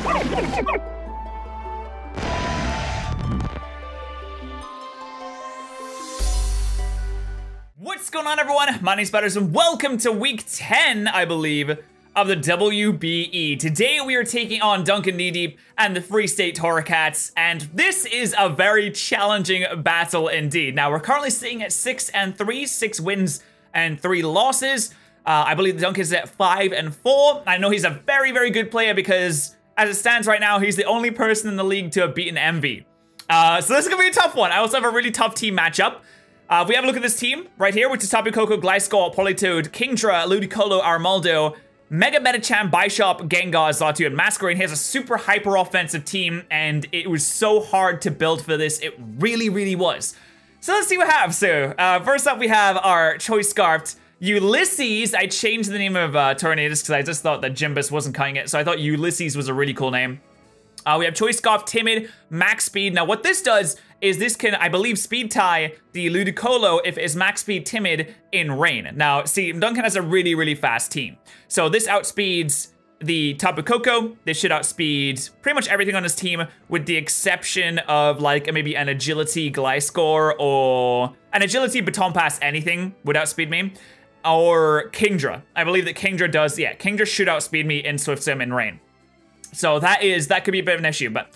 What's going on, everyone? My name's Patterrz and welcome to week 10, I believe, of the WBE. Today we are taking on Duncan Kneedeep and the Freestate Torracats, and this is a very challenging battle indeed. Now, we're currently sitting at 6-3, 6 wins and 3 losses. I believe Duncan's at 5-4. I know he's a very, very good player because, as it stands right now, he's the only person in the league to have beaten MV. So this is gonna be a tough one. I also have a really tough team matchup. If we have a look at this team right here, which is Tapu Koko, Gliscor, Politoed, Kingdra, Ludicolo, Armaldo, Mega Medicham, Bishop, Gengar, Xatu, and Masquerain. He has a super hyper offensive team, and it was so hard to build for this. It really, really was. So let's see what we have. So first up, we have our Choice Scarfed Ulysses. I changed the name of Tornadus because I just thought that Jimbus wasn't cutting it, so I thought Ulysses was a really cool name. We have Choice Scarf, Timid, Max Speed. Now what this does is this can, I believe, speed tie the Ludicolo if it's Max Speed Timid in Rain. Now, see, Duncan has a really, really fast team. So this outspeeds the Tapu Koko. This should outspeed pretty much everything on his team with the exception of like maybe an Agility Gliscor or an Agility Baton Pass anything would outspeed me. Or Kingdra. I believe that Kingdra does, yeah, Kingdra should outspeed me in Swift Sim in Rain. So that could be a bit of an issue, but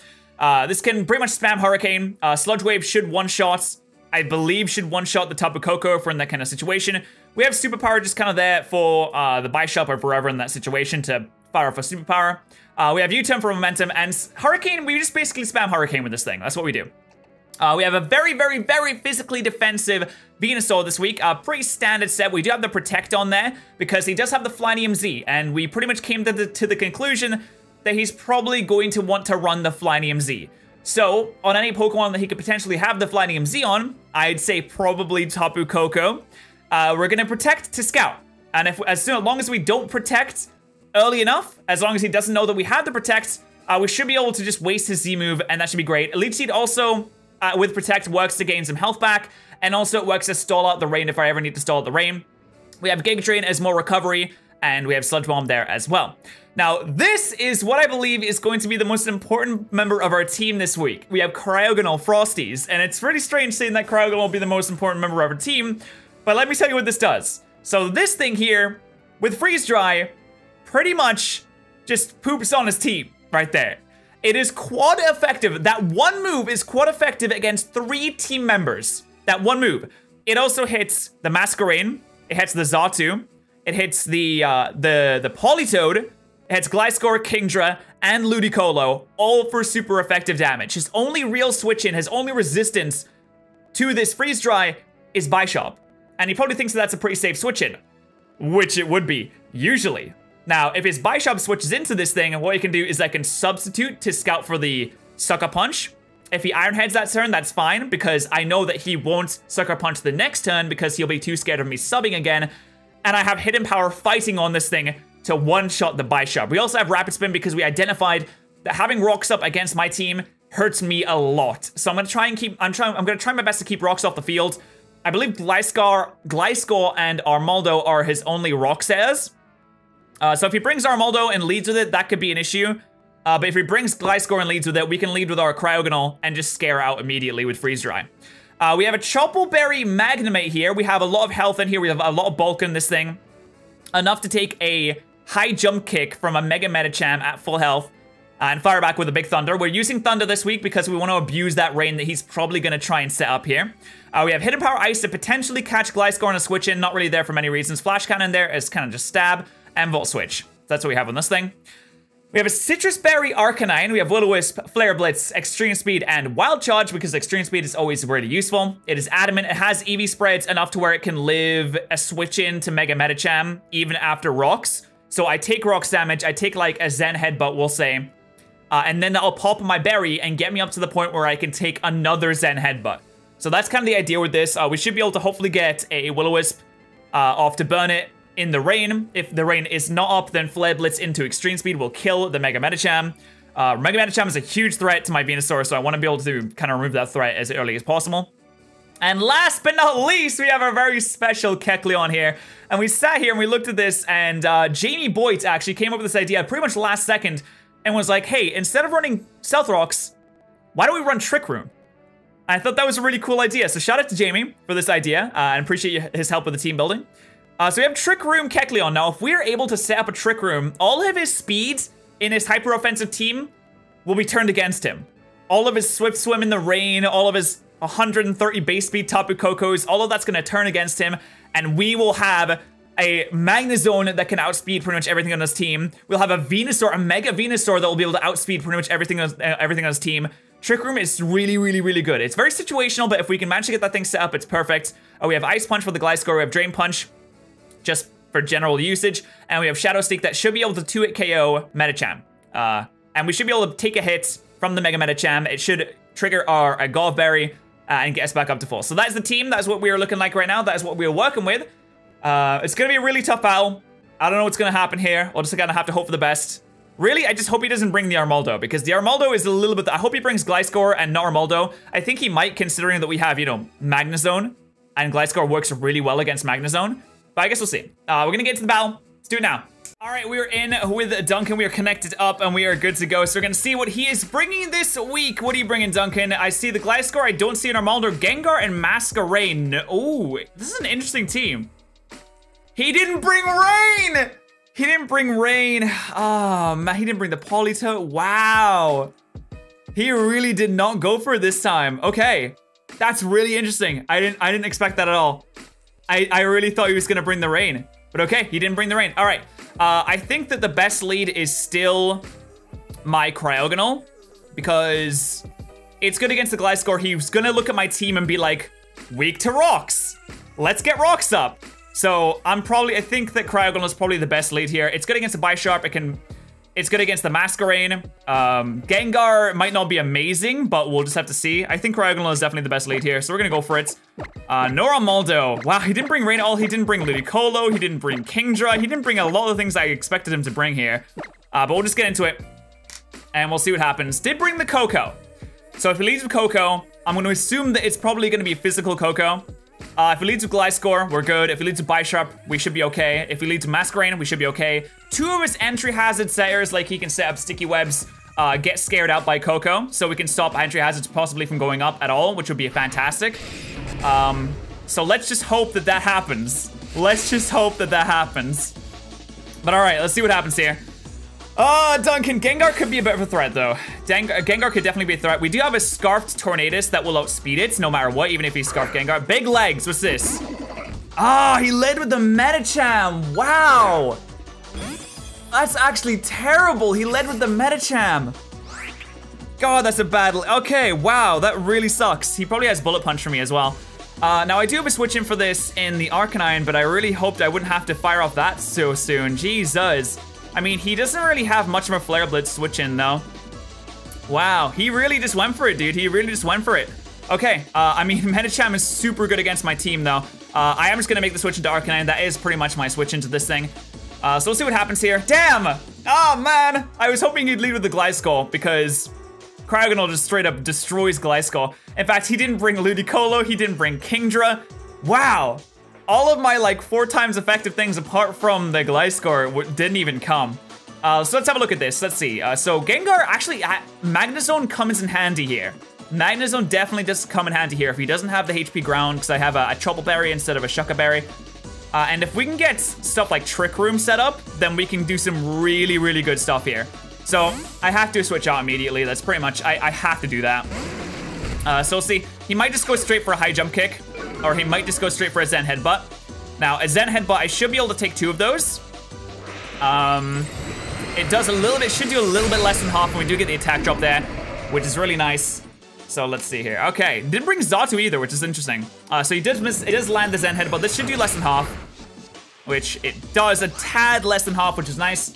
this can pretty much spam Hurricane. Sludge Wave should one-shot, I believe should one-shot the Tapu Koko if we're in that kind of situation. We have Superpower just kind of there for the Bishop or forever in that situation to fire off a Superpower. We have U-turn for momentum, and Hurricane, we just basically spam Hurricane with this thing. That's what we do. We have a very, very, very physically defensive Venusaur this week. Pretty standard set. We do have the Protect on there because he does have the Flynium Z, and we pretty much came to the conclusion that he's probably going to want to run the Flynium Z. So, on any Pokemon that he could potentially have the Flynium Z on, I'd say probably Tapu Koko. We're gonna Protect to Scout. And as long as we don't Protect early enough, as long as he doesn't know that we have the Protect, we should be able to just waste his Z move, and that should be great. Leech Seed also, with Protect, works to gain some health back, and also it works to stall out the rain if I ever need to stall out the rain. We have Giga Drain as more recovery, and we have Sludge Bomb there as well. Now, this is what I believe is going to be the most important member of our team this week. We have Cryogonal Frosties, and it's really strange saying that Cryogonal will be the most important member of our team, but let me tell you what this does. So this thing here, with Freeze Dry, pretty much just poops on his team right there. It is quad effective. That one move is quad effective against 3 team members. That one move. It also hits the Masquerain, it hits the Xatu, it hits the Politoed, it hits Gliscor, Kingdra, and Ludicolo, all for super effective damage. His only real switch-in, his only resistance to this Freeze Dry is Bishop. And he probably thinks that that's a pretty safe switch-in, which it would be, usually. Now, if his Bishop switches into this thing, what he can do is I can substitute to Scout for the Sucker Punch. If he Iron Heads that turn, that's fine, because I know that he won't Sucker Punch the next turn because he'll be too scared of me subbing again. And I have Hidden Power fighting on this thing to one-shot the Bishop. We also have Rapid Spin because we identified that having Rocks up against my team hurts me a lot. So I'm gonna try and I'm gonna try my best to keep Rocks off the field. I believe Gliscor and Armaldo are his only Rockstairs. So if he brings Armaldo and leads with it, that could be an issue. But if he brings Gliscor and leads with it, we can lead with our Cryogonal and just scare out immediately with Freeze Dry. We have a Choppleberry Magnemate here. We have a lot of health in here. We have a lot of bulk in this thing. Enough to take a high jump kick from a Mega Medicham at full health and fire back with a big Thunder. We're using Thunder this week because we want to abuse that rain that he's probably going to try and set up here. We have Hidden Power Ice to potentially catch Gliscor on a switch in. Not really there for many reasons. Flash Cannon there is kind of just stab and Volt Switch. That's what we have on this thing. We have a Citrus Berry Arcanine. We have Will-O-Wisp, Flare Blitz, Extreme Speed, and Wild Charge because Extreme Speed is always really useful. It is adamant. It has EV spreads enough to where it can live a switch in to Mega Medicham even after Rocks. So I take Rocks damage. I take like a Zen Headbutt, we'll say. And then that'll pop my berry and get me up to the point where I can take another Zen Headbutt. So that's kind of the idea with this. We should be able to hopefully get a Will-O-Wisp off to burn it in the rain. If the rain is not up, then Flare Blitz into Extreme Speed will kill the Mega Medicham. Mega Medicham is a huge threat to my Venusaur, so I want to be able to kind of remove that threat as early as possible. And last but not least, we have our very special Kecleon here. And we sat here and we looked at this, and Jamie Boyd actually came up with this idea pretty much last second. and was like, hey, instead of running Stealth Rocks, why don't we run Trick Room? I thought that was a really cool idea. So shout out to Jamie for this idea, and appreciate his help with the team building. So we have Trick Room Kecleon. Now, if we're able to set up a Trick Room, all of his speeds in his hyper offensive team will be turned against him. All of his Swift Swim in the rain, all of his 130 base speed Tapu Kokos, all of that's gonna turn against him, and we will have a Magnezone that can outspeed pretty much everything on his team. We'll have a Venusaur, a Mega Venusaur that will be able to outspeed pretty much everything on his team. Trick Room is really, really, really good. It's very situational, but if we can manage to get that thing set up, it's perfect. We have Ice Punch for the Gliscor, we have Drain Punch just for general usage, and we have Shadow Sneak that should be able to 2-hit KO Medicham. And we should be able to take a hit from the Mega Medicham. It should trigger our Golf Berry and get us back up to full. So that's the team. That's what we are looking like right now. That is what we are working with. It's going to be a really tough battle. I don't know what's going to happen here. We'll just kind of have to hope for the best. Really, I just hope he doesn't bring the Armaldo, because the Armaldo is a little bit... I hope he brings Gliscor and not Armaldo. I think he might, considering that we have, you know, Magnezone, and Gliscor works really well against Magnezone. But I guess we'll see. We're going to get to the battle. Let's do it now. All right, we are in with Duncan. We are connected up, and we are good to go. So we're going to see what he is bringing this week. What are you bringing, Duncan? I see the Gliscor. I don't see an Armaldo, Gengar, and Masquerain. Ooh, this is an interesting team. He didn't bring Rain! He didn't bring Rain. Oh, man, he didn't bring the Politoed. Wow. He really did not go for it this time. Okay, that's really interesting. I didn't expect that at all. I really thought he was going to bring the Rain. But okay, he didn't bring the Rain. All right. I think that the best lead is still my Cryogonal, because it's good against the Gliscor. He's gonna look at my team and be like, weak to rocks. Let's get rocks up. So I think that Cryogonal is probably the best lead here. It's good against the Bisharp. It's good against the Masquerain. Gengar might not be amazing, but we'll just have to see. I think Cryogonal is definitely the best lead here, so we're gonna go for it. No Armaldo. Wow, he didn't bring Rain at all. He didn't bring Ludicolo. He didn't bring Kingdra. He didn't bring a lot of the things I expected him to bring here. But we'll just get into it, and we'll see what happens. Did bring the Koko. So if he leads with Koko, I'm gonna assume that it's probably gonna be a physical Koko. If he leads with Gliscor, we're good. If he leads with Bisharp, we should be okay. If he leads with Masquerain, we should be okay. Two of his entry hazard setters, like he can set up sticky webs, get scared out by Koko, so we can stop entry hazards possibly from going up at all, which would be fantastic. So let's just hope that that happens. Let's just hope that that happens. But all right, let's see what happens here. Duncan, Gengar could be a bit of a threat, though. Gengar could definitely be a threat. We do have a Scarfed Tornadus that will outspeed it, no matter what, even if he's Scarfed Gengar. Big legs, what's this? He led with the Medicham, wow. That's actually terrible, he led with the Medicham. God, that's a bad, okay, wow, that really sucks. He probably has Bullet Punch for me as well. Now I do have a switch in for this in the Arcanine, but I really hoped I wouldn't have to fire off that so soon, Jesus. I mean, he doesn't really have much of a Flare Blitz switch in, though. Wow, he really just went for it, dude. He really just went for it. Okay, I mean, Medicham is super good against my team, though. I am just gonna make the switch into Arcanine. That is pretty much my switch into this thing. So we'll see what happens here. Damn! Oh, man! I was hoping he'd lead with the Gliscor, because Cryogonal just straight up destroys Gliscor. In fact, he didn't bring Ludicolo, he didn't bring Kingdra. Wow! All of my, like, 4 times effective things apart from the Gliscor didn't even come. So let's have a look at this. Let's see. So Gengar, actually, Magnezone comes in handy here. Magnezone definitely does come in handy here if he doesn't have the HP ground, because I have a Chople Berry instead of a Shucca Berry. And if we can get stuff like Trick Room set up, then we can do some really, really good stuff here. So I have to switch out immediately. That's pretty much, I have to do that. So we'll see. He might just go straight for a high jump kick, or he might just go straight for a Zen Headbutt. Now, a Zen Headbutt, I should be able to take 2 of those. It does a little bit, should do a little bit less than half, and we do get the attack drop there, which is really nice. So let's see here. Okay, didn't bring Xatu either, which is interesting. So he does miss, it does land the Zen Headbutt. This should do less than half, which it does a tad less than half, which is nice.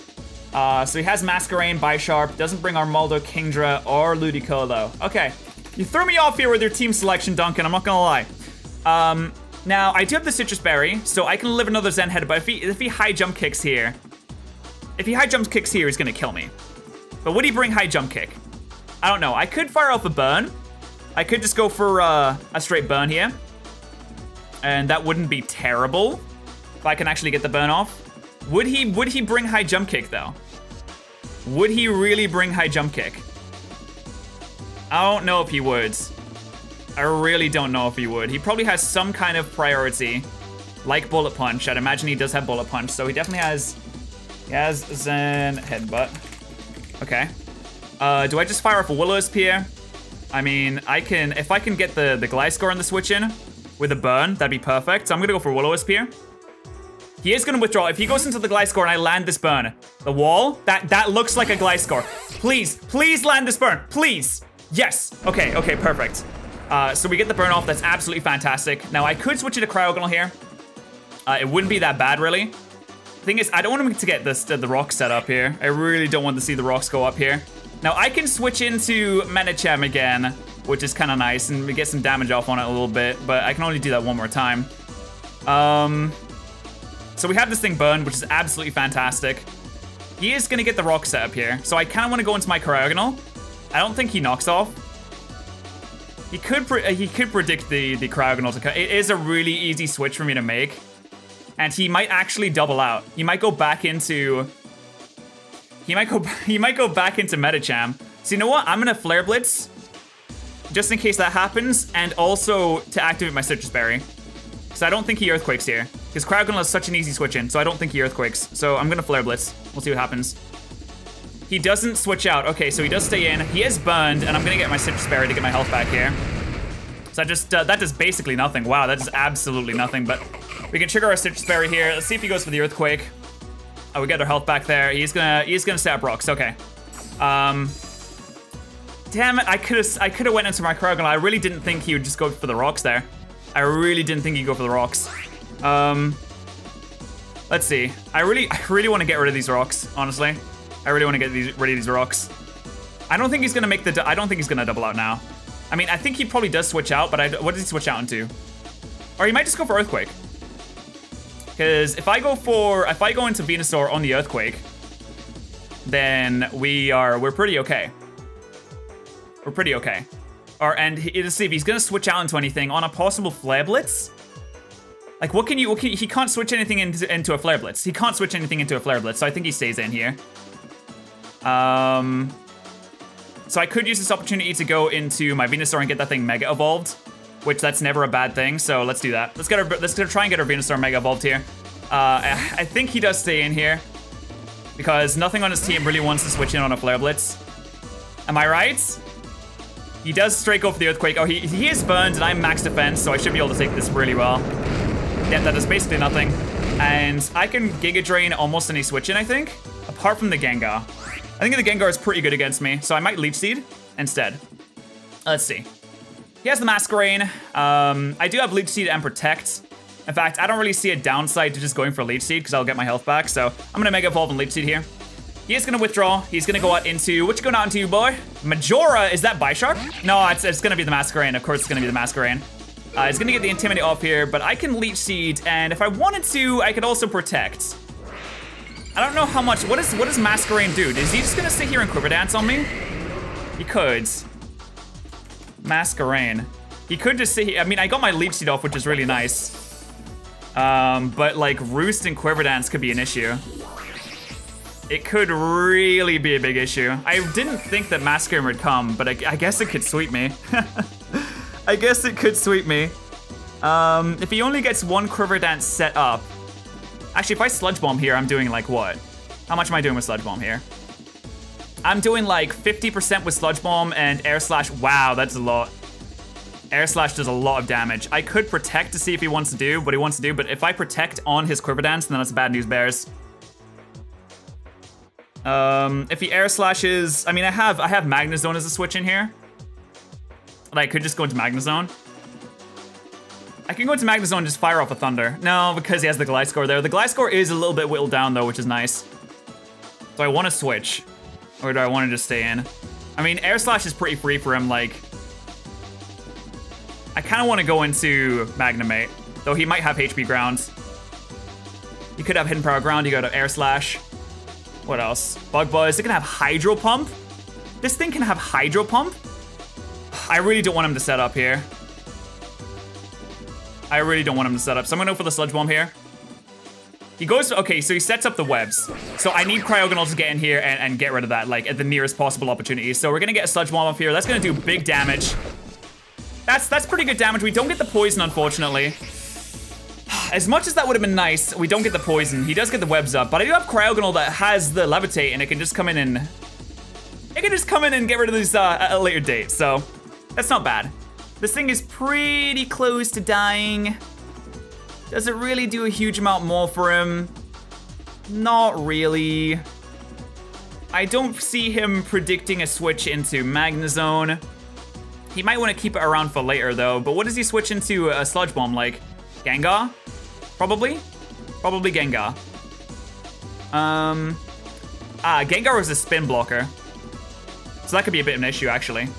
So he has Masquerain, Bisharp, doesn't bring Armaldo, Kingdra, or Ludicolo. Okay, you threw me off here with your team selection, Duncan, I'm not gonna lie. Now, I do have the Citrus Berry, so I can live another Zen Head, but if he high jump kicks here, he's gonna kill me. But would he bring high jump kick? I don't know. I could fire off a burn. I could just go for a straight burn here. And that wouldn't be terrible if I can actually get the burn off. Would he bring high jump kick, though? Would he really bring high jump kick? I don't know if he would. I really don't know if he would. He probably has some kind of priority, like bullet punch. I'd imagine he does have bullet punch, so he definitely has. He has Zen headbutt. Okay. Do I just fire off a Will-O-Wisp here? I mean, if I can get the Gliscor and the switch in with a burn, that'd be perfect. So I'm gonna go for Will-O-Wisp here. He is gonna withdraw. If he goes into the Gliscor and I land this burn, the wall, that looks like a Gliscor. Please land this burn, please. Yes, okay, perfect. So we get the burn off, that's absolutely fantastic. Now I could switch it to Cryogonal here. It wouldn't be that bad really. Thing is, I don't want him to get the rocks set up here. I really don't want to see the rocks go up here. Now I can switch into Medicham again, which is kind of nice, and we get some damage off on it a little bit, but I can only do that one more time. So we have this thing burned, which is absolutely fantastic. He is gonna get the rock set up here, so I kind of want to go into my Cryogonal. I don't think he knocks off. He could predict the Cryogonal to cut. It is a really easy switch for me to make. And he might actually double out. He might go back into... He might go back into Medicham. So you know what? I'm gonna Flare Blitz. Just in case that happens. And also to activate my Citrus Berry. So I don't think he Earthquakes here. Because Cryogonal is such an easy switch in. So I don't think he Earthquakes. So I'm gonna Flare Blitz. We'll see what happens. He doesn't switch out. Okay, so he does stay in. He is burned. And I'm gonna get my Citrus Berry to get my health back here. So that does basically nothing. Wow, that does absolutely nothing. But we can trigger our Citrus Berry here. Let's see if he goes for the Earthquake. Oh, we get our health back there. He's gonna set up rocks. Okay. Damn it! I could have went into my Cryogonal. I really didn't think he would just go for the rocks there. I really didn't think he'd go for the rocks. Let's see. I really want to get rid of these rocks. Honestly, I really want to get rid of these rocks. I don't think he's gonna make the. I don't think he's gonna double out now. I mean, I think he probably does switch out, but what does he switch out into? Or he might just go for Earthquake. Because if I go into Venusaur on the Earthquake, then we're pretty okay. We're pretty okay. Let's see if he's gonna switch out into anything on a possible Flare Blitz. Like, he can't switch anything into a Flare Blitz. He can't switch anything into a Flare Blitz, so I think he stays in here. So I could use this opportunity to go into my Venusaur and get that thing Mega Evolved, which that's never a bad thing. So let's do that. Let's try and get our Venusaur Mega Evolved here. I think he does stay in here because nothing on his team really wants to switch in on a Flare Blitz. Am I right? He does straight go for the Earthquake. Oh, he is burned and I'm max defense, so I should be able to take this really well. Yeah, that is basically nothing. And I can Giga Drain almost any switch in, I think, apart from the Gengar. I think the Gengar is pretty good against me, so I might Leech Seed instead. Let's see. He has the Masquerain. I do have Leech Seed and Protect. In fact, I don't really see a downside to just going for Leech Seed because I'll get my health back. So I'm gonna Mega Evolve and Leech Seed here. He is gonna withdraw. He's gonna go out into, what you going out into, boy? Majora, is that Bisharp? No, it's gonna be the Masquerain. Of course it's gonna be the Masquerain. He's gonna get the Intimidate off here, but I can Leech Seed, and if I wanted to, I could also Protect. I don't know how much, what does Masquerain do? Is he just gonna sit here and Quiver Dance on me? He could. Masquerain. He could just sit here. I mean, I got my Leech Seed off, which is really nice. But like Roost and Quiver Dance could be an issue. It could really be a big issue. I didn't think that Masquerain would come, but I guess it could sweep me. I guess it could sweep me. If he only gets one Quiver Dance set up. Actually, if I Sludge Bomb here, I'm doing like what? How much am I doing with Sludge Bomb here? I'm doing like 50% with Sludge Bomb and Air Slash. Wow, that's a lot. Air Slash does a lot of damage. I could Protect to see if he wants to do what he wants to do, but if I Protect on his Quiver Dance, then that's bad news bears. If he Air Slashes, I mean, I have Magnezone as a switch in here. Like, I could just go into Magnezone. I can go into Magnezone and just fire off a Thunder. No, because he has the Gliscor there. The Gliscor is a little bit whittled down though, which is nice. So I want to switch. Or do I want to just stay in? I mean, Air Slash is pretty free for him, like... I kind of want to go into Magnemate, though he might have HP Ground. He could have Hidden Power Ground, he could have Air Slash. What else? Bug Buzz, it can have Hydro Pump? This thing can have Hydro Pump? I really don't want him to set up here. I really don't want him to set up, so I'm gonna go for the Sludge Bomb here. He goes, okay, so he sets up the webs. So I need Cryogonal to get in here and get rid of that, like, at the nearest possible opportunity. So we're gonna get a Sludge Bomb up here. That's gonna do big damage. That's pretty good damage. We don't get the poison, unfortunately. As much as that would have been nice, we don't get the poison. He does get the webs up, but I do have Cryogonal that has the Levitate, and it can just come in and... It can just come in and get rid of these at a later date, so that's not bad. This thing is pretty close to dying. Does it really do a huge amount more for him? Not really. I don't see him predicting a switch into Magnezone. He might want to keep it around for later, though, but what does he switch into a Sludge Bomb, like? Gengar? Probably? Probably Gengar. Gengar was a spin blocker. So that could be a bit of an issue, actually.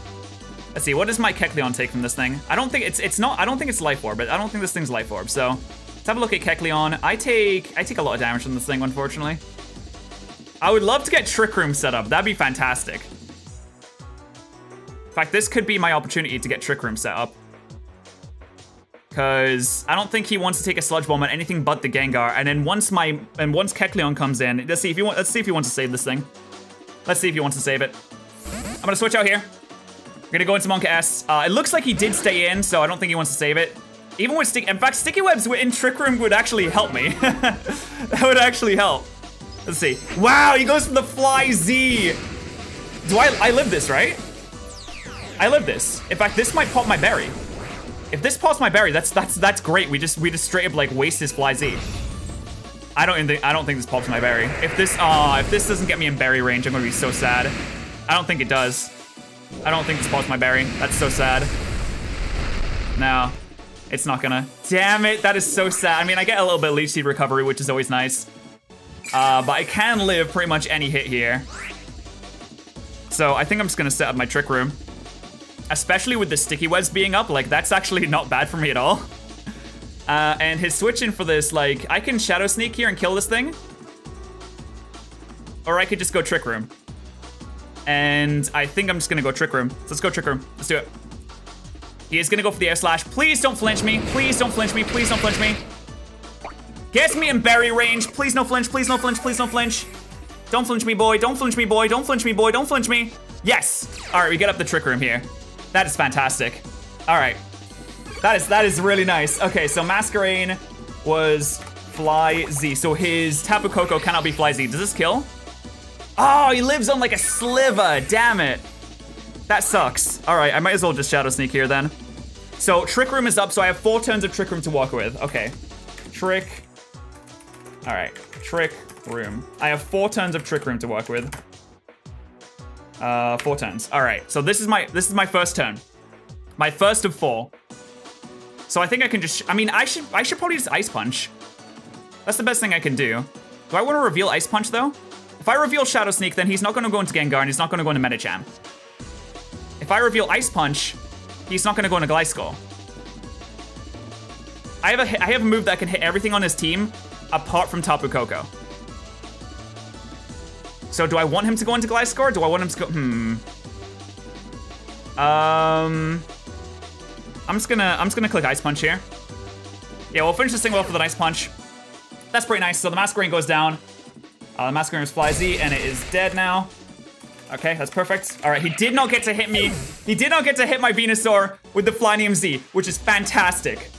Let's see, what does my Kecleon take from this thing? I don't think I don't think it's Life Orb, but I don't think this thing's Life Orb, so let's have a look at Kecleon. I take a lot of damage from this thing, unfortunately. I would love to get Trick Room set up. That'd be fantastic. In fact, this could be my opportunity to get Trick Room set up. Because I don't think he wants to take a Sludge Bomb on anything but the Gengar. And then once Kecleon comes in, let's see if he wants to save this thing. Let's see if he wants to save it. I'm gonna switch out here. We're gonna go into Monka S. It looks like he did stay in, so I don't think he wants to save it. Even with in fact, Sticky Webs in Trick Room would actually help me. That would actually help. Let's see. Wow, he goes for the Fly Z. I live this, right? I live this. In fact, this might pop my berry. If this pops my berry, that's great. We just straight up like waste his Fly Z. I don't think this pops my berry. If this doesn't get me in berry range, I'm gonna be so sad. I don't think it does. I don't think this pops my berry. That's so sad. No, it's not gonna. Damn it, that is so sad. I mean, I get a little bit of Leech Seed recovery, which is always nice. But I can live pretty much any hit here. So I think I'm just gonna set up my Trick Room. Especially with the Sticky Webs being up, like that's actually not bad for me at all. And his switch in for this, like I can Shadow Sneak here and kill this thing. Or I could just go Trick Room. And I think I'm just gonna go Trick Room. So let's go Trick Room, let's do it. He is gonna go for the Air Slash. Please don't flinch me, please don't flinch me, please don't flinch me. Gets me in berry range, please no flinch, please no flinch, please don't flinch. Don't flinch me, boy, don't flinch me, boy, don't flinch me, boy, don't flinch me. Yes, all right, we get up the Trick Room here. That is fantastic. All right, that is really nice. Okay, so Masquerain was Fly Z. So his Tapu Koko cannot be Fly Z. Does this kill? Oh, he lives on like a sliver, damn it. That sucks. All right, I might as well just Shadow Sneak here then. So Trick Room is up, so I have 4 turns of Trick Room to work with. Okay, all right, Trick Room. I have 4 turns of Trick Room to work with. 4 turns. All right, so this is my first turn. My first of 4. So I think I can just, I mean, I should probably just Ice Punch. That's the best thing I can do. Do I want to reveal Ice Punch though? If I reveal Shadow Sneak, then he's not going to go into Gengar and he's not going to go into Medicham. If I reveal Ice Punch, he's not going to go into Gliscor. I have a move that can hit everything on his team apart from Tapu Koko. So do I want him to go into Gliscor? Do I want him to go, I'm just gonna click Ice Punch here. Yeah, we'll finish this thing off with an Ice Punch. That's pretty nice. So the Masquerain goes down. The Masquerain is Fly Z, and it is dead now. Okay, that's perfect. All right, he did not get to hit me. He did not get to hit my Venusaur with the Flynium Z, which is fantastic.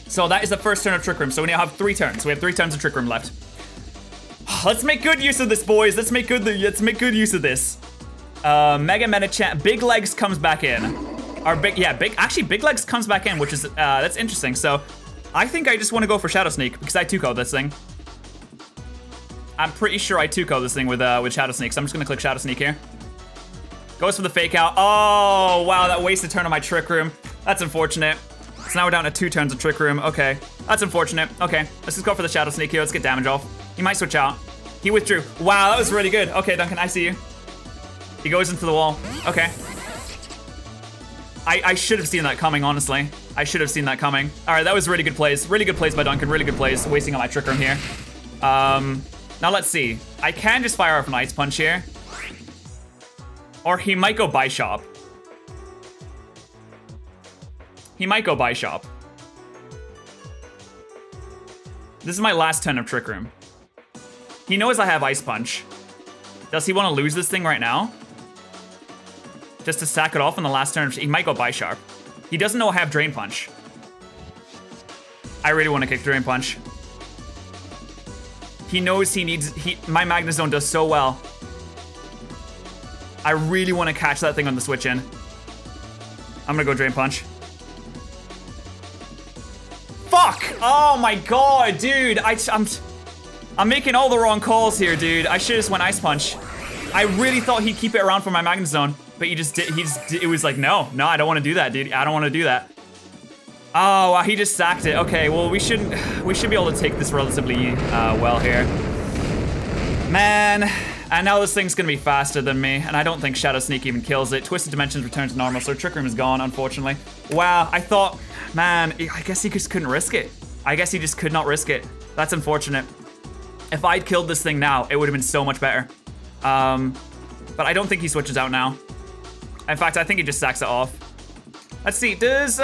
So that is the first turn of Trick Room. So we now have 3 turns. We have 3 turns of Trick Room left. Let's make good use of this, boys. Let's make good use of this. Mega Medicham, Big Legs comes back in. Actually Big Legs comes back in, which is, that's interesting. So I think I just want to go for Shadow Sneak because I 2-ko this thing. I'm pretty sure I 2-ko this thing with Shadow Sneak, so I'm just gonna click Shadow Sneak here. Goes for the Fake Out. Oh, wow, that wasted turn on my Trick Room. That's unfortunate. So now we're down to 2 turns of Trick Room. Okay, that's unfortunate. Okay, let's just go for the Shadow Sneak here. Let's get damage off. He might switch out. He withdrew. Wow, that was really good. Okay, Duncan, I see you. He goes into the wall. Okay. I should have seen that coming, honestly. I should have seen that coming. All right, that was really good plays. Really good plays by Duncan. Really good plays. Wasting on my Trick Room here. Now let's see. I can just fire off an Ice Punch here. Or he might go Bishop. He might go Bishop. This is my last turn of Trick Room. He knows I have Ice Punch. Does he want to lose this thing right now? Just to sack it off in the last turn? He might go Bisharp. He doesn't know I have Drain Punch. I really want to kick Drain Punch. He knows he needs, my Magnezone does so well. I really want to catch that thing on the switch in. I'm gonna go Drain Punch. Fuck! Oh my god, dude. I'm making all the wrong calls here, dude. I should have just went Ice Punch. I really thought he'd keep it around for my Magnezone, but it was like, no, I don't want to do that, dude. I don't want to do that. Oh, wow, he just sacked it. Okay, well, we should be able to take this relatively well here. Man, and now this thing's gonna be faster than me, and I don't think Shadow Sneak even kills it. Twisted Dimensions returns to normal, so Trick Room is gone, unfortunately. Wow, I thought, man, I guess he just couldn't risk it. I guess he just could not risk it. That's unfortunate. If I'd killed this thing now, it would have been so much better. But I don't think he switches out now. In fact, I think he just sacks it off. Let's see, does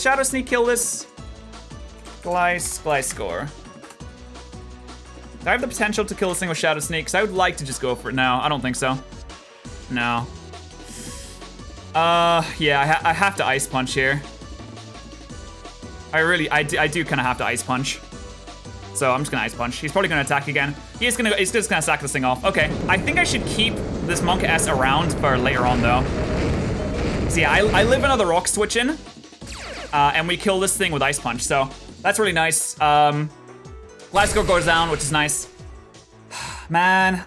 Shadow Sneak kill this? Gliscor. Do I have the potential to kill this thing with Shadow Sneak? Because I would like to just go for it now. I don't think so. No. Yeah, I have to Ice Punch here. I do kind of have to Ice Punch. So I'm just gonna Ice Punch. He's probably gonna attack again. He's just gonna sack this thing off. Okay, I think I should keep this Monka S around for later on though. So yeah, I live another Rock Switch in, and we kill this thing with Ice Punch. So that's really nice. Gliscor goes down, which is nice. Man,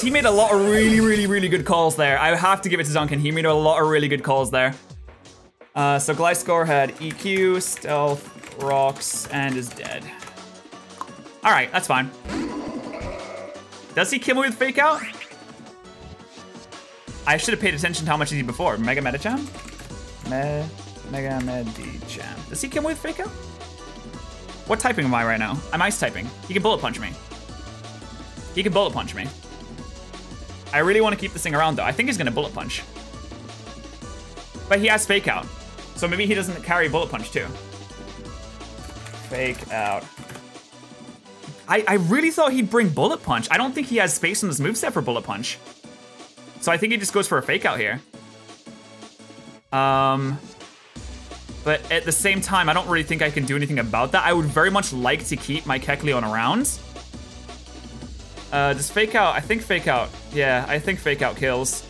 he made a lot of really good calls there. I have to give it to Duncan. He made a lot of really good calls there. So Gliscor had EQ, Stealth, Rocks, and is dead. All right, that's fine. Does he kill me with Fake Out? I should have paid attention to how much he did before. Mega Medicham? Mega Medicham. Does he kill me with Fake Out? What typing am I right now? I'm Ice typing. He can Bullet Punch me. He can Bullet Punch me. I really want to keep this thing around though. I think he's gonna Bullet Punch. But he has Fake Out. So maybe he doesn't carry Bullet Punch too. Fake Out. I really thought he'd bring Bullet Punch. I don't think he has space on this moveset for Bullet Punch. So I think he just goes for a Fake Out here. But at the same time, I don't really think I can do anything about that. I would very much like to keep my Kecleon around. Does Fake Out? I think Fake Out. Yeah, I think Fake Out kills.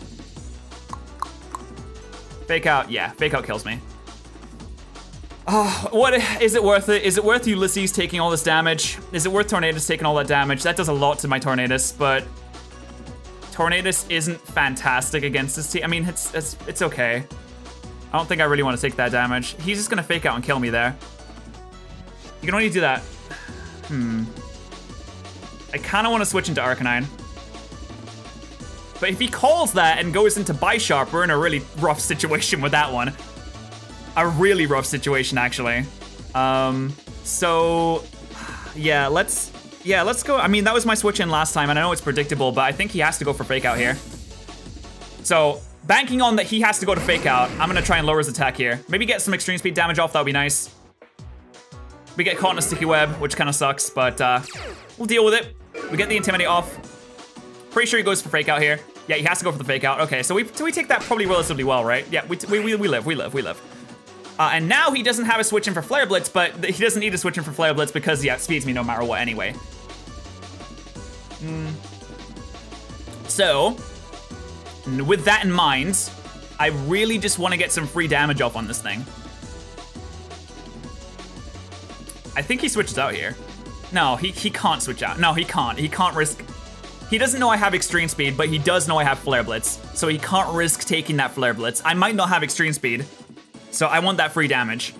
Fake Out, yeah, Fake Out kills me. Oh, what is it worth it? Is it worth Ulysses taking all this damage? Is it worth Tornadus taking all that damage? That does a lot to my Tornadus, but Tornadus isn't fantastic against this team. I mean, it's okay. I don't think I really want to take that damage. He's just gonna Fake Out and kill me there. You can only do that. I kind of want to switch into Arcanine. But if he calls that and goes into Bisharp, we're in a really rough situation with that one. A really rough situation, actually. So, yeah, let's go. I mean, that was my switch in last time, and I know it's predictable, but I think he has to go for Fake Out here. So, banking on that he has to go to Fake Out, I'm gonna try and lower his attack here. Maybe get some extreme speed damage off, that would be nice. We get caught in a sticky web, which kind of sucks, but we'll deal with it. We get the Intimidate off. Pretty sure he goes for Fake Out here. Yeah, he has to go for the Fake Out. Okay, so we take that probably relatively well, right? Yeah, we live. And now he doesn't have a switch in for Flare Blitz, but he doesn't need a switch in for Flare Blitz because he outspeeds me no matter what anyway. So, with that in mind, I really just want to get some free damage off on this thing. I think he switches out here. No, he can't switch out. No, he can't. He can't risk. He doesn't know I have Extreme Speed, but he does know I have Flare Blitz. So he can't risk taking that Flare Blitz. I might not have Extreme Speed, so I want that free damage.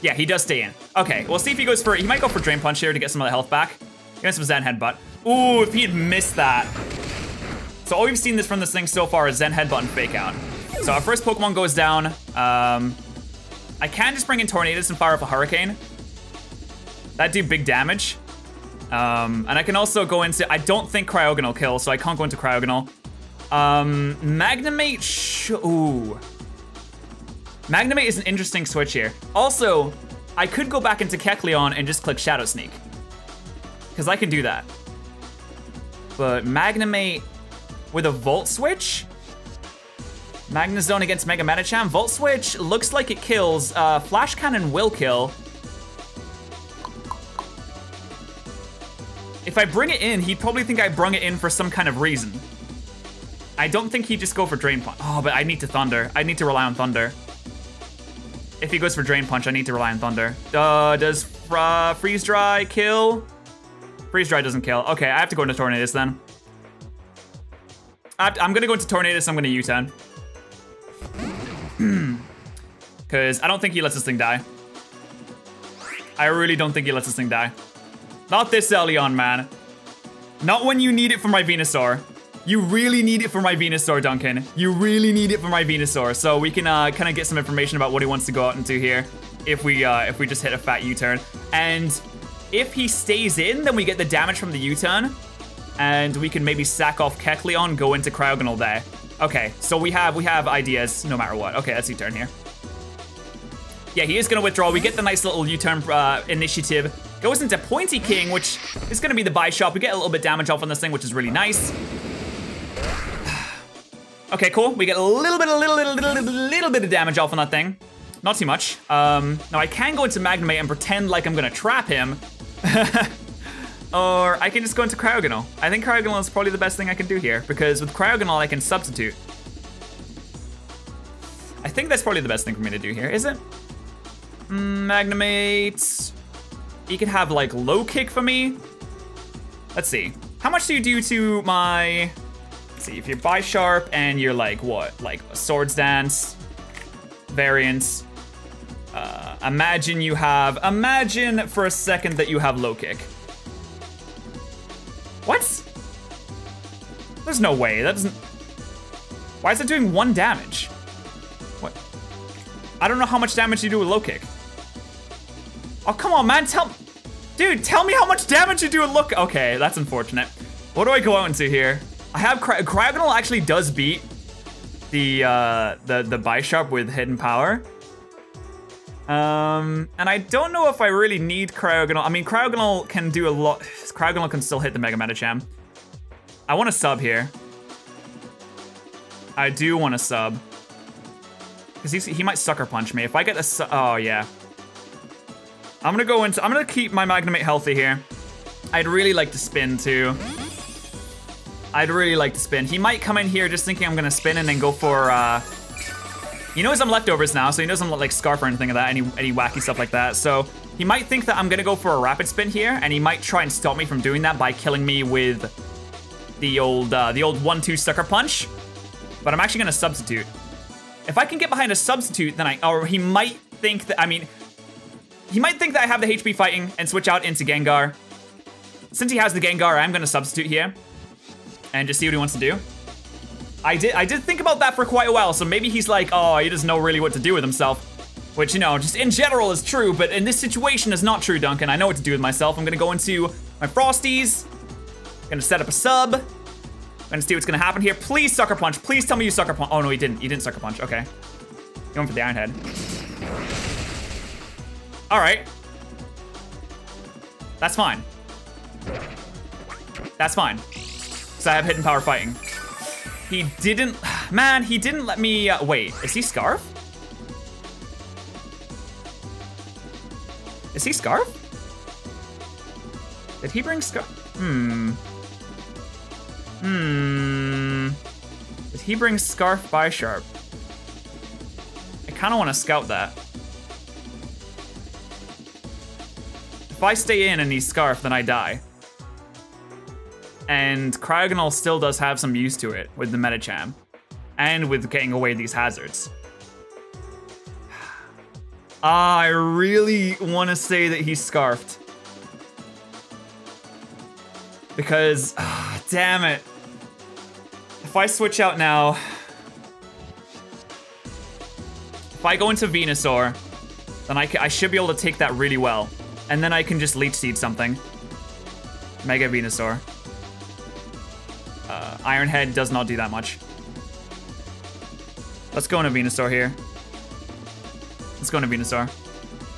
Yeah, he does stay in. Okay, we'll see if he goes for, he might go for Drain Punch here to get some of the health back. He has some Zen Headbutt. Ooh, if he had missed that. So all we've seen from this thing so far is Zen Headbutt and Fake Out. So our first Pokemon goes down. I can just bring in Tornadus and fire up a Hurricane. That'd do big damage. And I can also go into, I don't think Cryogonal kills, so I can't go into Cryogonal. Magnemate, ooh. Magnemate is an interesting switch here. Also, I could go back into Kecleon and just click Shadow Sneak. because I can do that. But Magnemate with a Volt Switch? Magnezone against Mega Medicham. Volt Switch looks like it kills. Flash Cannon will kill. If I bring it in, he'd probably think I brung it in for some kind of reason. I don't think he'd just go for Drain Punch. Oh, but I need to Thunder. I need to rely on Thunder. If he goes for Drain Punch, I need to rely on Thunder. Does Freeze Dry kill? Freeze Dry doesn't kill. Okay, I have to go into Tornadus then. I'm gonna go into Tornadus, I'm gonna U-turn. Because I don't think he lets this thing die. I really don't think he lets this thing die. Not this early on, man. Not when you need it for my Venusaur. You really need it for my Venusaur, Duncan. You really need it for my Venusaur. So we can kind of get some information about what he wants to go out into here if we just hit a fat U-turn. And if he stays in, then we get the damage from the U-turn. And we can maybe sack off Kecleon, go into Cryogonal there. Okay, so we have ideas no matter what. Okay, let's U-turn here. Yeah, he is gonna withdraw. We get the nice little U-turn initiative. Goes into Pointy King, which is gonna be the buy shop. We get a little bit damage off on this thing, which is really nice. Okay, cool. We get a little bit of damage off on that thing. Not too much. Now I can go into Magnemate and pretend like I'm gonna trap him. Or I can just go into Cryogonal. I think Cryogonal is probably the best thing I can do here, because with Cryogonal I can substitute. I think that's probably the best thing for me to do here, is it? Magnemate. He could have like low kick for me. Let's see. How much do you do to my... Let's see, if you're Bisharp and you're like what? Like a Swords Dance variants. Imagine for a second that you have low kick. What? There's no way, that doesn't... Why is it doing 1 damage? What? I don't know how much damage you do with low kick. Oh, come on, man, Dude, tell me how much damage you do with low kick. Okay, that's unfortunate. What do I go out into here? I have Cryogonal actually does beat the Bisharp with Hidden Power. And I don't know if I really need Cryogonal. I mean, Cryogonal can do a lot. Cryogonal can still hit the Mega Medicham. I want to sub here. I do want to sub. Because he might Sucker Punch me. If I get a sub, oh yeah. I'm gonna keep my Magnemate healthy here. I'd really like to spin too. I'd really like to spin. He might come in here just thinking I'm gonna spin and then go for, he knows I'm leftovers now, so he knows I'm like Scarf or anything like that, any wacky stuff like that. So he might think that I'm gonna go for a Rapid Spin here, and he might try and stop me from doing that by killing me with the old 1-2 Sucker Punch. But I'm actually gonna substitute. If I can get behind a substitute, then or he might think that, he might think that I have the HP fighting and switch out into Gengar. Since he has the Gengar, I'm gonna substitute here and just see what he wants to do. I did think about that for quite a while, so maybe he's like, oh, he doesn't know really what to do with himself. Which, you know, just in general is true, but in this situation is not true, Duncan. I know what to do with myself. I'm gonna go into my Frosties. Gonna set up a sub. Gonna see what's gonna happen here. Please Sucker Punch. Please tell me you Sucker Punch. Oh no, he didn't. He didn't Sucker Punch. Okay. Going for the Iron Head. All right. That's fine. That's fine. So I have Hidden Power fighting. He didn't, man, he didn't let me, wait, is he Scarf? Is he Scarf? Did he bring Scarf? Did he bring Scarf Bisharp? I kind of want to scout that. If I stay in and he's Scarf, then I die. And Cryogonal still does have some use to it with the Medicham. And with getting away these hazards. I really want to say that he's Scarfed. Because, damn it. If I switch out now... If I go into Venusaur, then I should be able to take that really well. And then I can just Leech Seed something. Mega Venusaur. Iron Head does not do that much. Let's go into Venusaur here. Let's go into Venusaur.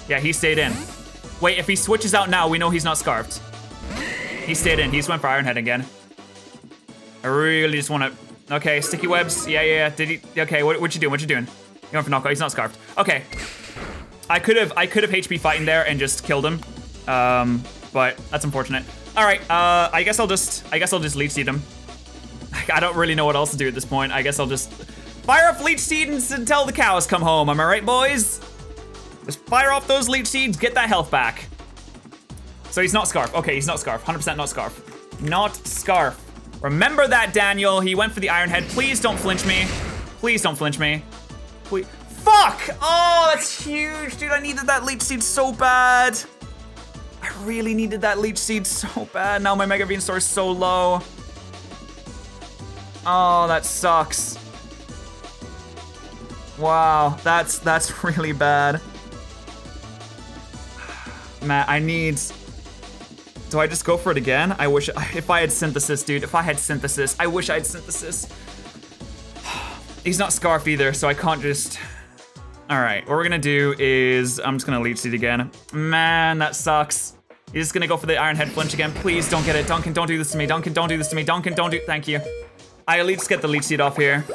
Yeah, he stayed in. Wait, if he switches out now, we know he's not Scarfed. He stayed in. He just went for Iron Head again. I really just want to... Okay, sticky webs. Yeah. Did he... Okay, what you doing? What you doing? You went for knockout. He's not scarfed. Okay. I could have HP fighting there and just killed him. But that's unfortunate. All right. I guess I'll just leech seed him. I don't really know what else to do at this point. I guess I'll just fire off leech seeds until the cows come home. Am I right, boys? Just fire off those leech seeds. Get that health back. So he's not scarf. Okay, he's not scarf. 100% not scarf. Not scarf. Remember that, Daniel. He went for the Iron Head. Please don't flinch me. Please don't flinch me. Please. Fuck! Oh, that's huge, dude. I needed that leech seed so bad. I really needed that leech seed so bad. Now my Mega Venusaur is so low. Oh, that sucks. Wow, that's really bad. Matt, I need... Do I just go for it again? I wish, if I had Synthesis, dude. If I had Synthesis, I wish I had Synthesis. He's not Scarf either, so I can't just... All right, what we're gonna do is, I'm just gonna Leech Seed again. Man, that sucks. He's just gonna go for the Iron Head flinch again. Please don't get it. Duncan, don't do this to me. Duncan, don't do this to me. Duncan, don't do, thank you. I at least get the Leech Seed off here.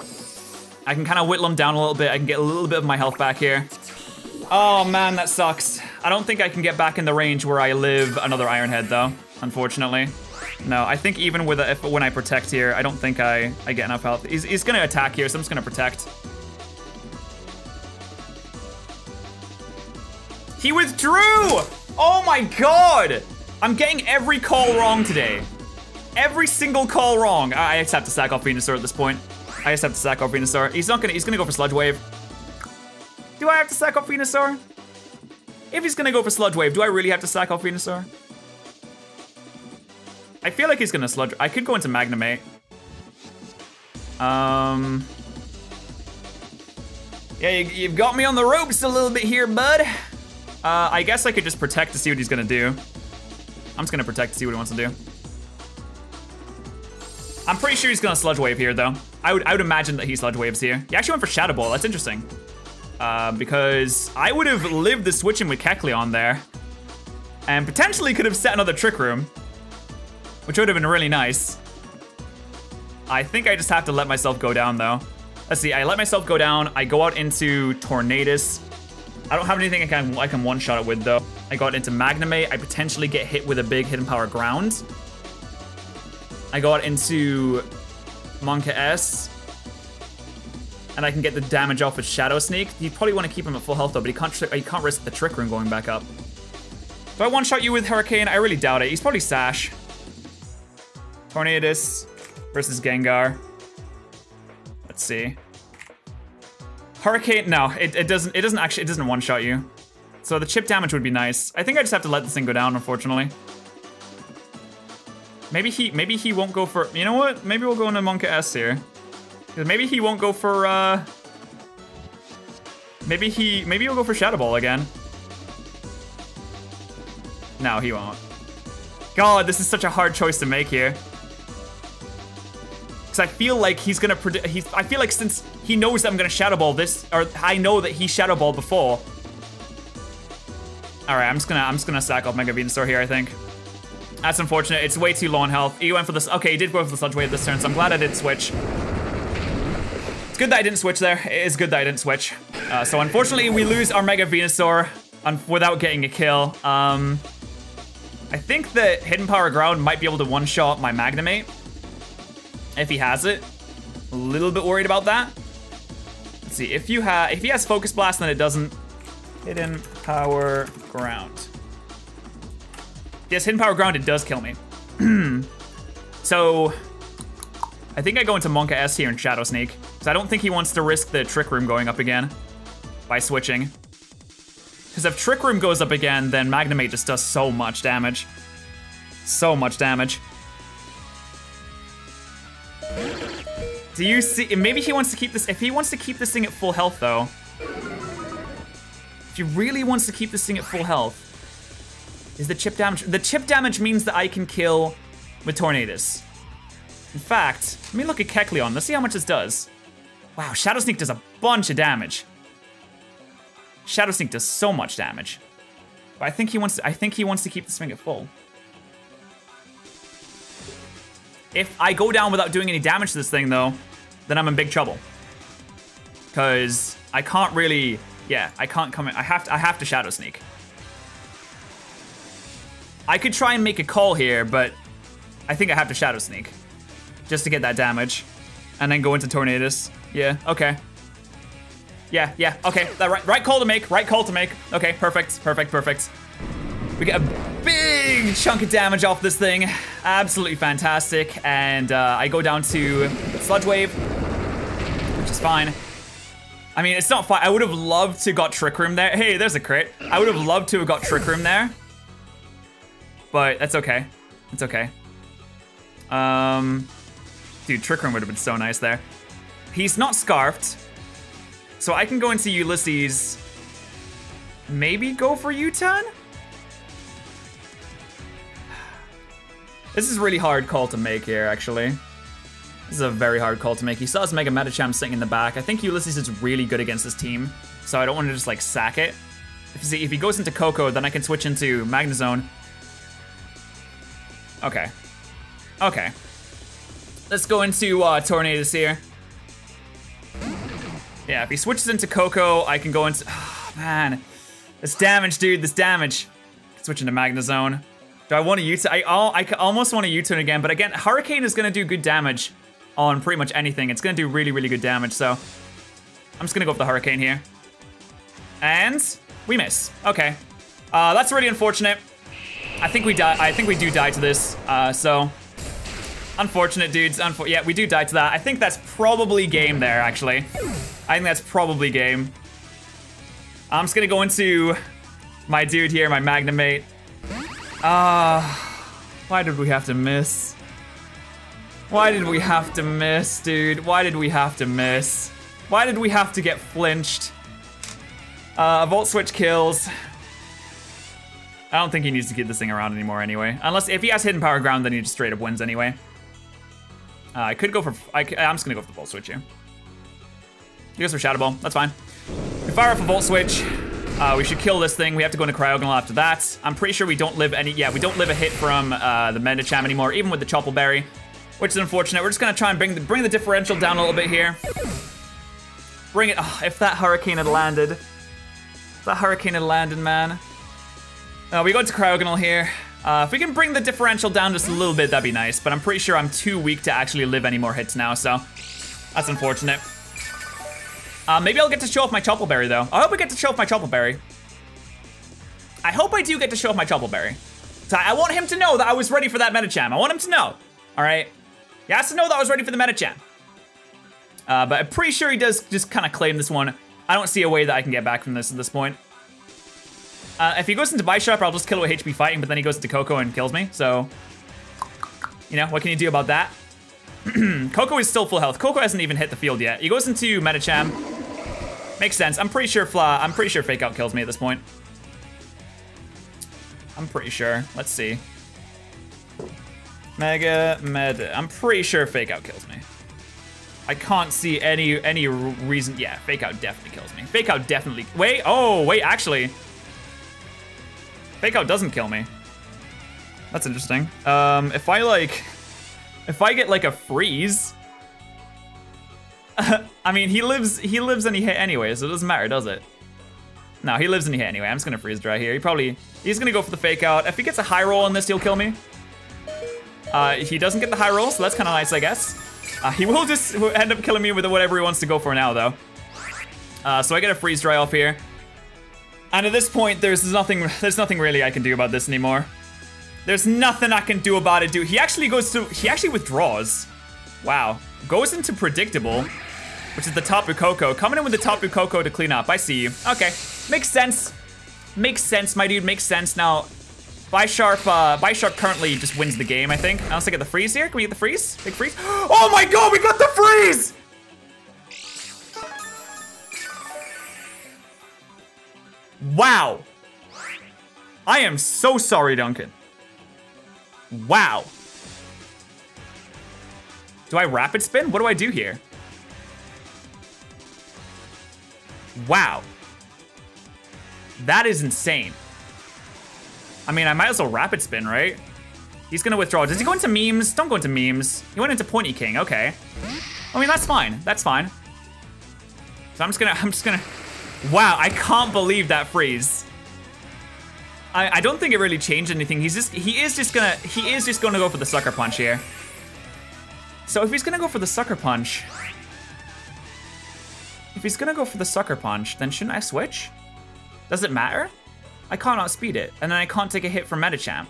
I can kind of whittle him down a little bit. I can get a little bit of my health back here. Oh man, that sucks. I don't think I can get back in the range where I live another Iron Head though, unfortunately. No, I think even with when I protect here, I don't think I get enough health. He's gonna attack here, so I'm just gonna protect. He withdrew! Oh my god! I'm getting every call wrong today. Every single call wrong. I just have to sack off Venusaur at this point. I just have to sack off Venusaur. He's gonna go for Sludge Wave. Do I have to sack off Venusaur? If he's gonna go for Sludge Wave, do I really have to sack off Venusaur? I feel like he's gonna Sludge. I could go into Magnemate. Yeah, you've got me on the ropes a little bit here, bud. I guess I could just protect to see what he's gonna do. I'm just gonna protect to see what he wants to do. I'm pretty sure he's gonna Sludge Wave here, though. I would imagine that he Sludge Waves here. He actually went for Shadow Ball. That's interesting. Because I would have lived the switching with Kecleon there. And potentially could have set another Trick Room. Which would have been really nice. I think I just have to let myself go down, though. Let's see, I let myself go down. I go out into Tornadus. I don't have anything I can one-shot it with, though. I go out into Magnemate. I potentially get hit with a big Hidden Power Ground. I go out into Monka S. And I can get the damage off with Shadow Sneak. You probably want to keep him at full health, though, but he can't risk the Trick Room going back up. Do I one-shot you with Hurricane? I really doubt it. He's probably Sash. Tornadus versus Gengar. Let's see. Hurricane, no, it doesn't one-shot you. So the chip damage would be nice. I think I just have to let this thing go down, unfortunately. Maybe he won't go for, you know what? Maybe we'll go into Monka S here. Maybe he won't go for, maybe he'll go for Shadow Ball again. No, he won't. God, this is such a hard choice to make here. Because I feel like he's gonna I feel like since he knows that I'm gonna Shadow Ball this, or I know that he Shadow Balled before. All right, I'm just gonna sack off Mega Venusaur here, I think. That's unfortunate. It's way too low on health. He went for this. Okay, he did go for the Sludge Wave this turn, so I'm glad I didn't switch. It's good that I didn't switch there. It is good that I didn't switch. So unfortunately, we lose our Mega Venusaur without getting a kill. I think that Hidden Power Ground might be able to one-shot my Magnemate. If he has it. A little bit worried about that. Let's see, if he has Focus Blast, then it doesn't. Hidden Power Ground. Yes, Hidden Power Ground, it does kill me. So, I think I go into Monka S here and Shadow Sneak. Because I don't think he wants to risk the Trick Room going up again by switching. Because if Trick Room goes up again, then Magnemate just does so much damage. So much damage. Do you see? Maybe he wants to keep this. If he wants to keep this thing at full health, though. If he really wants to keep this thing at full health. Is the chip damage? The chip damage means that I can kill with Tornadus. In fact, let me look at Kecleon. Let's see how much this does. Wow, Shadow Sneak does a bunch of damage. Shadow Sneak does so much damage. But I think he wants to keep this thing at full. If I go down without doing any damage to this thing, though, then I'm in big trouble. Because I can't really... Yeah, I can't come in. I have to Shadow Sneak. I could try and make a call here, but I think I have to Shadow Sneak. Just to get that damage. And then go into Tornadus. Yeah, okay. Yeah, okay. Right call to make, right call to make. Okay, perfect. We get a big chunk of damage off this thing. Absolutely fantastic. And I go down to Sludge Wave, which is fine. I mean, it's not fine. I would have loved to got Trick Room there. Hey, there's a crit. I would have loved to have got Trick Room there. But that's okay. It's okay. Dude, Trick Room would have been so nice there. He's not Scarfed. So I can go into Ulysses. Maybe go for U-turn? This is a really hard call to make here, actually. This is a very hard call to make. He still has Mega Medicham sitting in the back. I think Ulysses is really good against this team, so I don't want to just like sack it. If he goes into Coco, then I can switch into Magnezone. Okay. Okay. Let's go into Tornadus here. Yeah, if he switches into Coco, I can go into... Oh, man. This damage, dude, this damage. Switch into Magnezone. Do I want to U-turn? I almost want to U-turn again, but again, Hurricane is going to do good damage on pretty much anything. It's going to do really, really good damage, so I'm just going to go with the Hurricane here. And we miss. Okay. That's really unfortunate. I think we die. I think we do die to this, so unfortunate, dudes. Yeah, we do die to that. I think that's probably game there, actually. I think that's probably game. I'm just going to go into my dude here, my Magnemate. Why did we have to miss? Why did we have to miss, dude? Why did we have to miss? Why did we have to get flinched? Volt Switch kills. I don't think he needs to keep this thing around anymore anyway. Unless, if he has Hidden Power Ground, then he just straight up wins anyway. I could go for, I'm just gonna go for the Volt Switch here. He goes for Shadow Ball, that's fine. We fire off a Volt Switch. We should kill this thing. We have to go into Cryogonal after that. I'm pretty sure we don't live any, yeah, we don't live a hit from the Medicham anymore, even with the Chople Berry, which is unfortunate. We're just gonna try and bring the differential down a little bit here. Bring it, oh, if that Hurricane had landed. If that Hurricane had landed, man. We go into Cryogonal here. If we can bring the differential down just a little bit, that'd be nice, but I'm pretty sure I'm too weak to actually live any more hits now, so that's unfortunate. Maybe I'll get to show off my Chople Berry, though. I hope I get to show off my Chople Berry. I hope I do get to show off my Chople Berry. So I want him to know that I was ready for that Medicham. I want him to know, all right? He has to know that I was ready for the Medicham. But I'm pretty sure he does just kind of claim this one. I don't see a way that I can get back from this at this point. If he goes into Bisharp, I'll just kill it with HP Fighting, but then he goes into Coco and kills me, so... You know, what can you do about that? Coco is still full health. Coco hasn't even hit the field yet. He goes into Medicham. Makes sense. I'm pretty sure Fake Out kills me at this point. I'm pretty sure. Let's see. I'm pretty sure Fake Out kills me. I can't see any reason. Yeah, Fake Out definitely kills me. Fake Out definitely. Wait, actually. Fake Out doesn't kill me. That's interesting. If I get like a freeze. I mean, he lives and he hit anyway, so it doesn't matter, does it? No, he lives and he hit anyway. I'm just gonna freeze dry here. He's gonna go for the Fake Out. If he gets a high roll on this, he'll kill me. He doesn't get the high roll, so that's kind of nice, I guess. He will just end up killing me with whatever he wants to go for now, though. So I get a freeze dry off here. And at this point, there's nothing really I can do about this anymore. There's nothing I can do about it, dude. He actually withdraws. Wow. Goes into Predictable, which is the Tapu Koko. Coming in with the Tapu Koko to clean up. I see you. Okay. Makes sense. Makes sense, my dude. Makes sense. Now, Bisharp currently just wins the game, I think. I also get the freeze here. Can we get the freeze? Big freeze. Oh my god, we got the freeze! Wow. I am so sorry, Duncan. Wow. Do I Rapid Spin? What do I do here? Wow. That is insane. I mean, I might as well Rapid Spin, right? He's gonna withdraw. Does he go into memes? Don't go into memes. He went into Pointy King, okay. I mean, that's fine, that's fine. So I'm just gonna, wow, I can't believe that freeze. I don't think it really changed anything. He is just gonna go for the Sucker Punch here. So if he's gonna go for the Sucker Punch, then shouldn't I switch? Does it matter? I can't outspeed it, and then I can't take a hit from Medicham.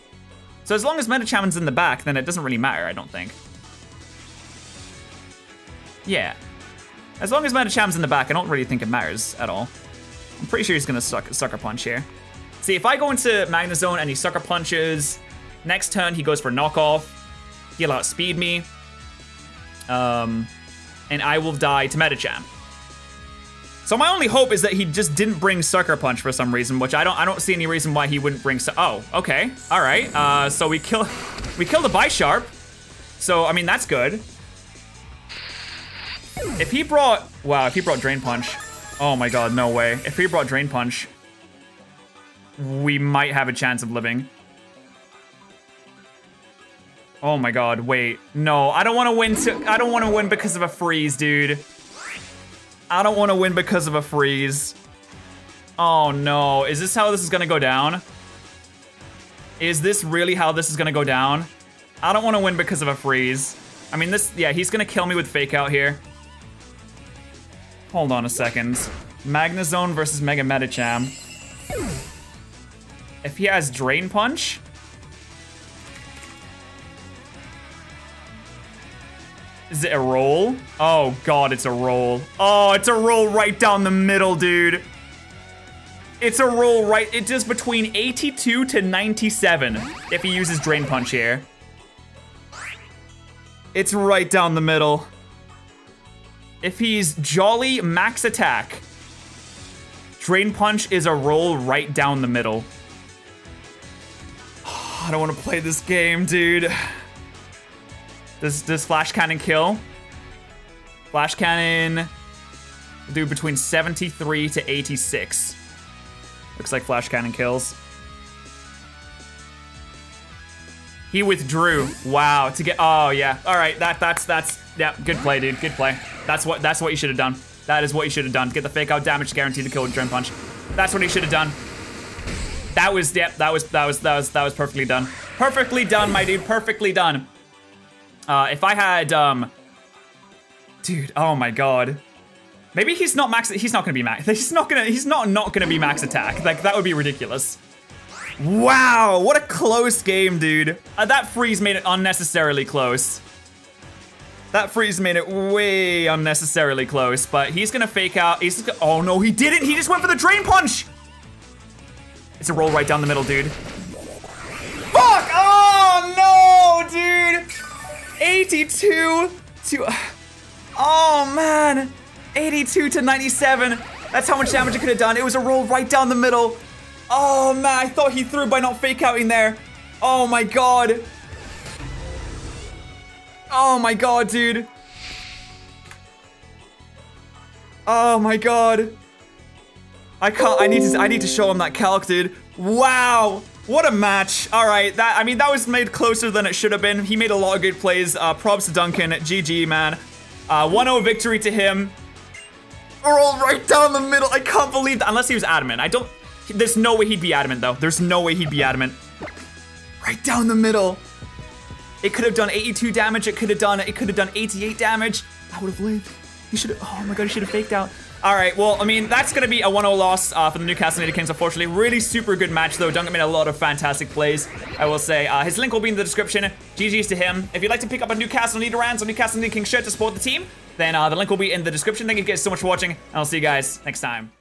So as long as Medichamon's in the back, then it doesn't really matter, I don't think. Yeah. As long as Medichamon's in the back, I don't really think it matters at all. I'm pretty sure he's gonna Sucker Punch here. See, if I go into Magnezone and he Sucker Punches, next turn he goes for Knockoff, he'll outspeed me, and I will die to Medicham. So my only hope is that he just didn't bring Sucker Punch for some reason, which I don't see any reason why he wouldn't bring. Oh, okay, all right. So we kill the Bisharp. So I mean that's good. If he brought Drain Punch, oh my God, no way. If he brought Drain Punch, we might have a chance of living. Oh my God, wait, no, I don't want to win. I don't want to win because of a freeze, dude. I don't want to win because of a freeze. Oh no, is this how this is gonna go down? Is this really how this is gonna go down? I don't want to win because of a freeze. I mean, yeah, he's gonna kill me with Fake Out here. Hold on a second. Magnezone versus Mega Medicham. If he has Drain Punch, is it a roll? Oh God, it's a roll. Oh, it's a roll right down the middle, dude. It's a roll right, it does between 82 to 97 if he uses Drain Punch here. It's right down the middle. If he's Jolly Max Attack, Drain Punch is a roll right down the middle. I don't want to play this game, dude. Does Flash Cannon kill? Flash Cannon do between 73 to 86. Looks like Flash Cannon kills. He withdrew. Wow, to get, oh yeah. All right, that's, yeah, good play, dude, good play. That's what you should have done. That is what you should have done. Get the Fake Out damage guaranteed to kill with Drain Punch. That's what he should have done. That was, yep, that was perfectly done. Perfectly done, my dude, perfectly done. If I had, dude, oh my God. Maybe he's not gonna be max, he's not gonna be max attack. Like, that would be ridiculous. Wow, what a close game, dude. That freeze made it unnecessarily close. That freeze made it way unnecessarily close, but he's gonna Fake Out. Oh no, he didn't, he just went for the Drain Punch. It's a roll right down the middle, dude. Fuck, oh no, dude. 82 to, oh man, 82 to 97. That's how much damage it could have done. It was a roll right down the middle. Oh man, I thought he threw by not Fake Outing there. Oh my God. Oh my God, dude. Oh my God. I need to show him that calc, dude. Wow. What a match. All right, that was made closer than it should have been. He made a lot of good plays. Props to Duncan. GG, man. 1-0 victory to him. Roll right down the middle. I can't believe that. Unless he was adamant. There's no way he'd be adamant, though. There's no way he'd be adamant. Right down the middle. It could have done 82 damage. It could have done 88 damage. I would have lived. He should have, oh my God, he should have Faked Out. All right, well, I mean, that's going to be a 1-0 loss for the Newcastle Nidokings, unfortunately. Really super good match, though. Duncan made a lot of fantastic plays, I will say. His link will be in the description. GG's to him. If you'd like to pick up a Newcastle Nidorans or Newcastle Nidokings shirt to support the team, then the link will be in the description. Thank you guys so much for watching, and I'll see you guys next time.